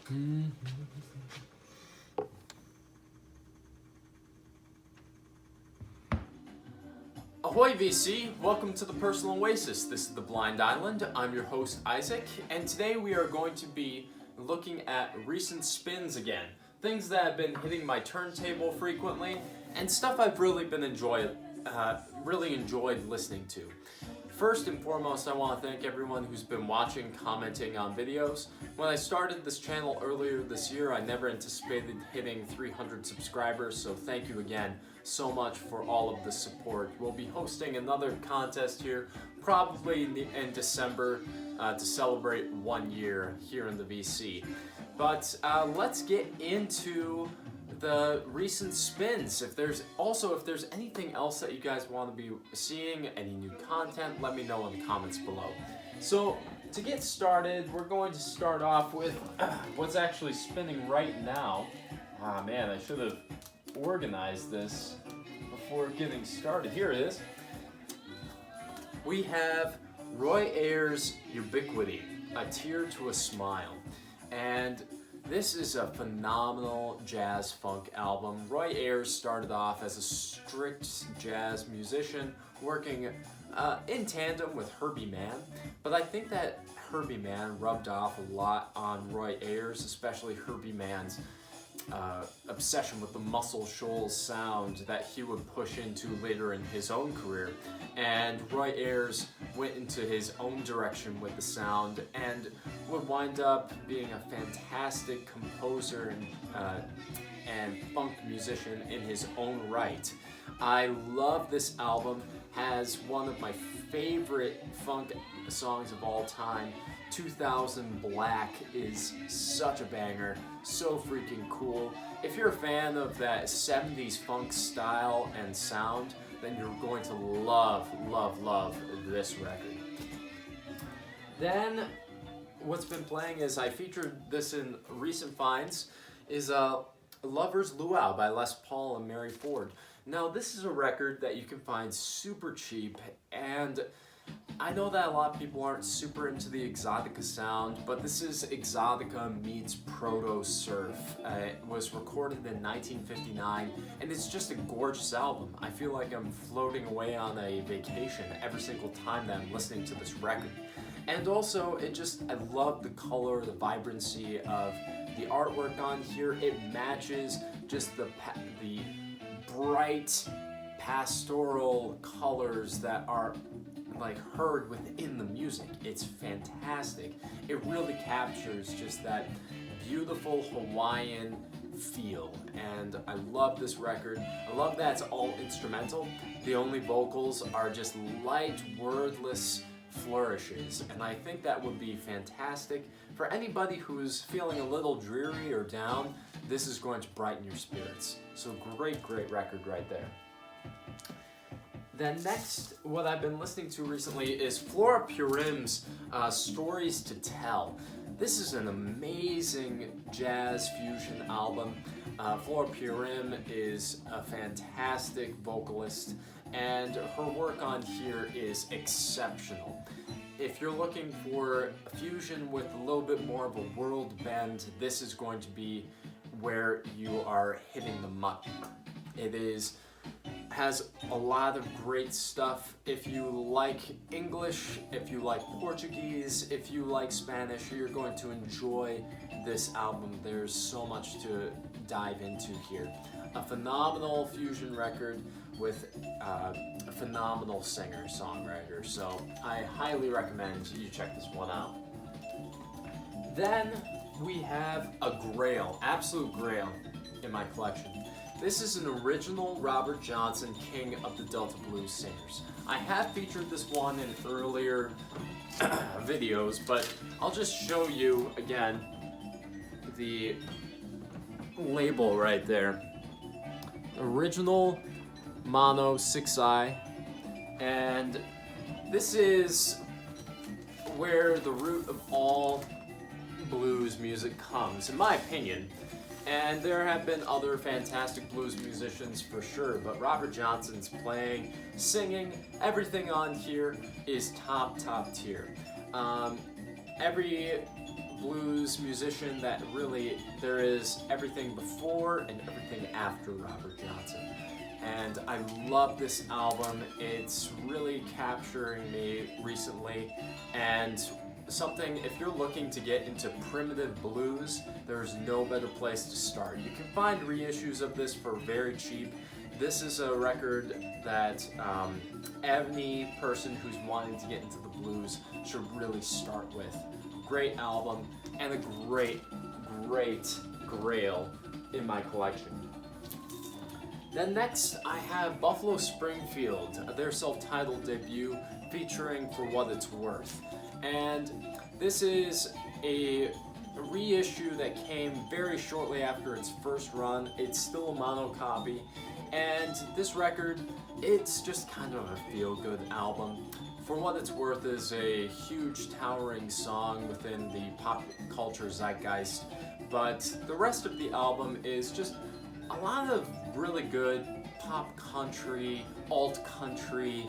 Ahoy VC, welcome to the Personal Oasis. This is the Blind Island. I'm your host Isaac, and today we are going to be looking at recent spins again. Things that have been hitting my turntable frequently, and stuff I've really enjoyed listening to. First and foremost, I want to thank everyone who's been watching, commenting on videos. When I started this channel earlier this year, I never anticipated hitting 300 subscribers, so thank you again so much for all of the support. We'll be hosting another contest here, probably in December, to celebrate 1 year here in the VC. But let's get into the recent spins. If there's anything else that you guys want to be seeing, any new content, let me know in the comments below. So to get started, we're going to start off with what's actually spinning right now. Ah man, I should have organized this before getting started. Here it is. We have Roy Ayers' Ubiquity, A Tear to a Smile. And this is a phenomenal jazz funk album. Roy Ayers started off as a strict jazz musician working in tandem with Herbie Mann, but I think that Herbie Mann rubbed off a lot on Roy Ayers, especially Herbie Mann's obsession with the Muscle Shoals sound that he would push into later in his own career. And Roy Ayers went into his own direction with the sound and would wind up being a fantastic composer and funk musician in his own right. I love this album. Has one of my favorite funk songs of all time. 2000 Black is such a banger, so freaking cool. If you're a fan of that 70s funk style and sound, then you're going to love this record. Then what's been playing is, I featured this in recent finds, is Lover's Luau by Les Paul and Mary Ford. Now this is a record that you can find super cheap, and I know that a lot of people aren't super into the Exotica sound, but this is Exotica meets Proto Surf. It was recorded in 1959, and it's just a gorgeous album. I feel like I'm floating away on a vacation every single time that I'm listening to this record. And also, I love the color, the vibrancy of the artwork on here. It matches just the bright pastoral colors that are heard within the music. It's fantastic. It really captures just that beautiful Hawaiian feel, and I love this record. I love that it's all instrumental. The only vocals are just light, wordless flourishes, and I think that would be fantastic for anybody who's feeling a little dreary or down. This is going to brighten your spirits. So great record right there. Then next, what I've been listening to recently is Flora Purim's Stories to Tell. This is an amazing jazz fusion album. Flora Purim is a fantastic vocalist, and her work on here is exceptional. If you're looking for a fusion with a little bit more of a world bend, this is going to be where you are hitting the mark. It has a lot of great stuff. If you like English, if you like Portuguese, if you like Spanish, you're going to enjoy this album. There's so much to dive into here. A phenomenal fusion record with a phenomenal singer-songwriter, so I highly recommend you check this one out. Then we have a Grail, absolute Grail in my collection. This is an original Robert Johnson, King of the Delta Blues singers. I have featured this one in earlier videos, but I'll just show you again the label right there. Original mono 6i, and this is where the root of all blues music comes, in my opinion. And there have been other fantastic blues musicians for sure, but Robert Johnson's playing, singing, everything on here is top tier. Every blues musician that really, there is everything before and everything after Robert Johnson. And I love this album. It's really capturing me recently, and something, if you're looking to get into primitive blues, there's no better place to start. You can find reissues of this for very cheap. This is a record that any person who's wanting to get into the blues should really start with. Great album, and a great Grail in my collection. Then next I have Buffalo Springfield, their self-titled debut featuring For What It's Worth. And this is a reissue that came very shortly after its first run. It's still a mono copy, and this record, it's just kind of a feel-good album. For What It's Worth is a huge towering song within the pop culture zeitgeist, but the rest of the album is just a lot of really good pop country, alt country,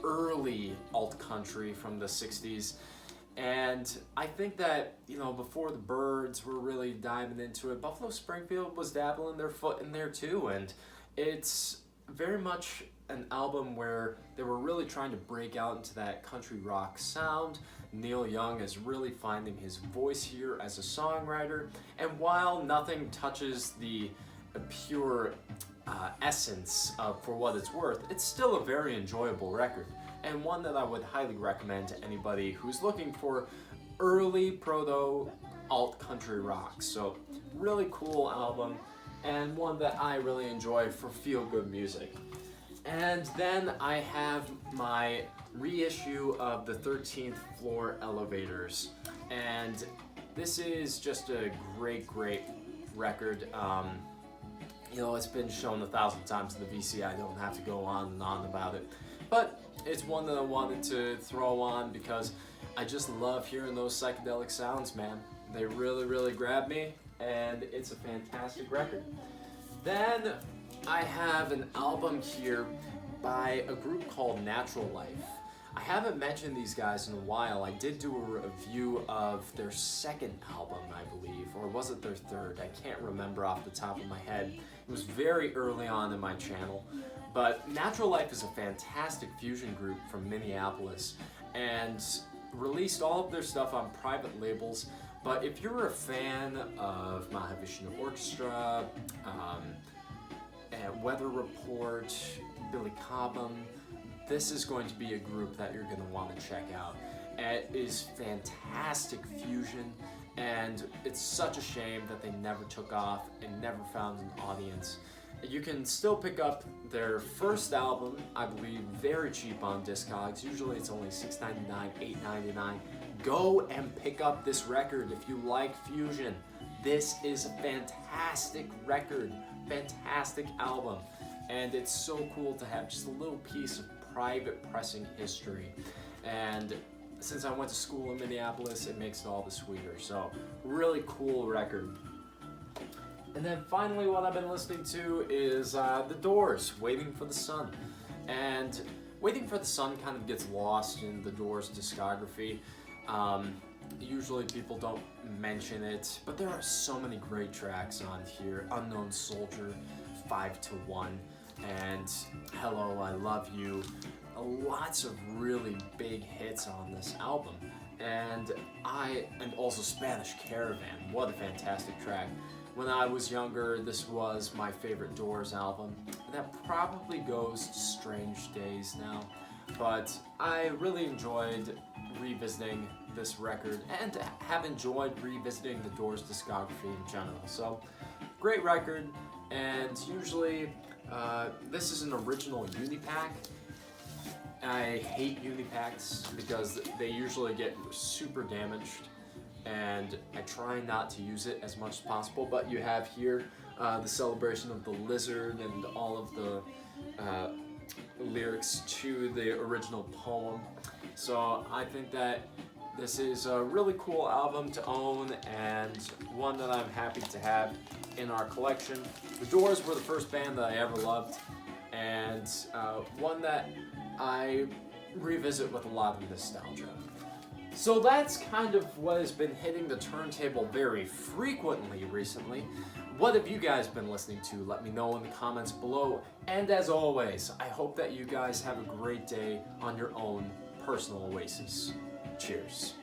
early alt country from the 60s. And I think that, you know, before the Byrds were really diving into it, Buffalo Springfield was dabbling their foot in there too. And it's very much an album where they were really trying to break out into that country rock sound. Neil Young is really finding his voice here as a songwriter. And while nothing touches the pure essence of For What It's Worth, it's still a very enjoyable record, and one that I would highly recommend to anybody who's looking for early proto alt country rock. So really cool album, and one that I really enjoy for feel-good music. And then I have my reissue of the 13th Floor Elevators, and this is just a great record. You know, it's been shown 1,000 times in the VC. I don't have to go on and on about it, but it's one that I wanted to throw on because I just love hearing those psychedelic sounds, man. They really grab me, and it's a fantastic record. Then I have an album here by a group called Natural Life. I haven't mentioned these guys in a while. I did do a review of their second album, I believe, or was it their third? I can't remember off the top of my head. It was very early on in my channel. But Natural Life is a fantastic fusion group from Minneapolis and released all of their stuff on private labels. But if you're a fan of Mahavishnu Orchestra, Weather Report, Billy Cobham, this is going to be a group that you're going to want to check out. It is fantastic fusion, and it's such a shame that they never took off and never found an audience. You can still pick up their first album, I believe, very cheap on Discogs. Usually it's only $6.99, $8.99. Go and pick up this record if you like fusion. This is a fantastic record, fantastic album, and it's so cool to have just a little piece of private pressing history. And since I went to school in Minneapolis, it makes it all the sweeter. So really cool record. And then finally what I've been listening to is The Doors, Waiting for the Sun. And Waiting for the Sun kind of gets lost in The Doors discography. Usually people don't mention it, but there are so many great tracks on here. Unknown Soldier, 5 to 1, and Hello, I Love You. Lots of really big hits on this album. And also Spanish Caravan, what a fantastic track. When I was younger, this was my favorite Doors album. That probably goes to Strange Days now, but I really enjoyed revisiting this record and have enjoyed revisiting the Doors discography in general. So, great record, and usually this is an original Unipack. I hate Unipacks because they usually get super damaged, and I try not to use it as much as possible. But you have here the celebration of the lizard and all of the lyrics to the original poem. So I think that this is a really cool album to own, and one that I'm happy to have in our collection. The Doors were the first band that I ever loved, and one that I revisit with a lot of nostalgia. So that's kind of what has been hitting the turntable very frequently recently. What have you guys been listening to? Let me know in the comments below. And as always, I hope that you guys have a great day on your own personal oasis. Cheers.